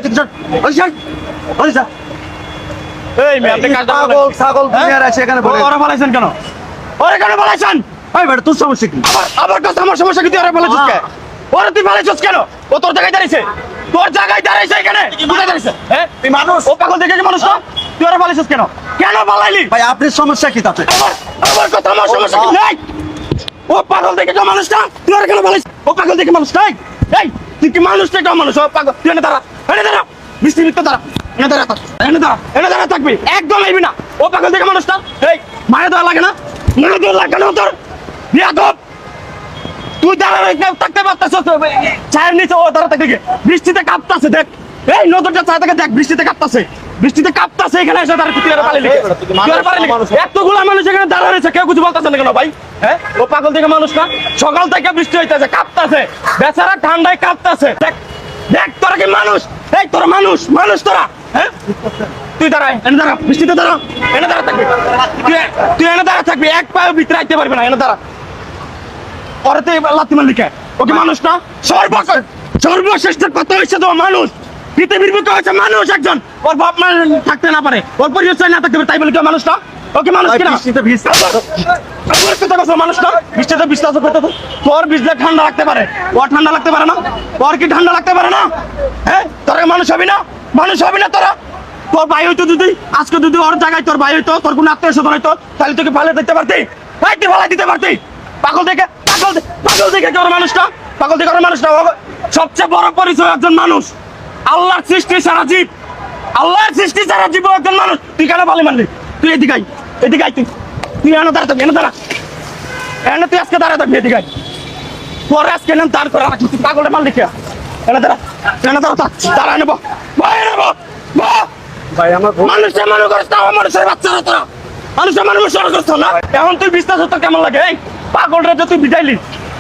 কিছু ওই যা এই মেয়ে আপনি কাজটা পাগল ছাগল দুনিয়ার আছে এখানে বলে ওরা বলাইছেন কেন? ওরে কেন বলাইছেন? ভাই বেটা তোর সমস্যা কি? আবার কথা আমার সমস্যা কি তুই ওরে বলাইছিস কেন? ওরে তুই বলাইছিস কেন? ও তোর জায়গায় দাঁড়াইছে। তোর জায়গায় দাঁড়াইছে এখানে। কোথায় দাঁড়াইছে? হ্যাঁ? তুই মানুষ। ও পাগল দেখে কি মানুষ না? তুই ওরে বলাইছিস কেন? কেন বলাইলি? ভাই আপনার সমস্যা কি তাতে? আমার কথা আমার সমস্যা কি? নাই। ও পাগল দেখে কি মানুষ না? তুই ওরে কেন বলাইছিস? ও পাগল দেখে মানুষ নাই। এই তুই কি মানুষ থেকে মানুষ? ও পাগল তুই এনে দাঁড়া। এনে দাঁড়া। বৃষ্টি মিত্র দাঁড়া। এনে দাঁড়া। এনে দাঁড়া। এনে দাঁড়া থাকবি। একদম আইবি না। ও পাগল দেখে মানুষ না? এই মায়ের দেওয়া লাগে না? মায়ের দেওয়া লাগে না তোর? বিয়াদব। তুই দাঁড়া থাকতে পারতেছিস চায়ের নিচে ও দাঁড়া থাকে বৃষ্টিতে কাঁপতাছে দেখ এই নজরটা চায় থাকে দেখ বৃষ্টিতে কাঁপতাছে এখানে এসে দাঁড়া তুই আর পালিলি এতগুলা মানুষ এখানে দাঁড়া রয়েছে কেউ কিছু বলতেছে না কেন ভাই হ্যাঁ ও পাগল থেকে মানুষ না সকাল থেকে বৃষ্টি হইতেছে কাঁপতাছে বেচারা ঠান্ডায় কাঁপতাছে দেখ দেখ তোরা কি মানুষ এই তোরা মানুষ তোরা হ্যাঁ তুই দাঁড়ায় এনে দাঁড়া বৃষ্টিতে দাঁড়া এনে দাঁড়া থাকবি তুই এনে দাঁড়া থাকবি এক পায়ে ভিতরে আইতে পারবি না এনে দাঁড়া ওরাতে লাথি মারলি কে ওকে মানুষ না সর্বশ্রেষ্ঠ কথা হচ্ছে তো মানুষ পৃথিবীর বুকে হচ্ছে মানুষ একজন ওর বাপ মা থাকতে না পারে ওর পরিচয় না থাকতে পারে তাই বলে কেউ মানুষ না ওকে মানুষ কিনা বৃষ্টিতে ভিজতে মানুষ না বৃষ্টিতে বিশ্বাস করতে তোর বিজলে ঠান্ডা লাগতে পারে ওর ঠান্ডা লাগতে পারে না ওর কি ঠান্ডা লাগতে পারে না হ্যাঁ তোরা মানুষ হবি না তোরা তোর ভাই হইতো যদি আজকে যদি ওর জায়গায় তোর ভাই হইতো তোর কোনো আত্মীয় স্বজন হইতো তাহলে তোকে ভালো দিতে পারতি তুই ভালো দিতে পারতি পাগল দেখে ওর মানুষটা পাগল দেখে ওর মানুষটা সবচেয়ে বড় পরিচয় একজন মানুষ আল্লাহর সৃষ্টি সারা জীব একজন মানুষ তুই কেন ভালো মানলি তুই এদিকে আই তুই এনে দাঁড়া থাকবি এনে তুই আজকে দাঁড়া থাকবি এদিকে পরে আজকে এনে দাঁড় করে রাখি তুই পাগলের মাল দেখে এনে দাঁড়া নেবো ভাই আমার মানুষের মানুষ করিস না মানুষের বাচ্চারা তোরা মানুষের মানুষ করছ না এখন তুই বিশ্বাস হতো কেমন লাগে এই পাগলটা তুই বিদাইলি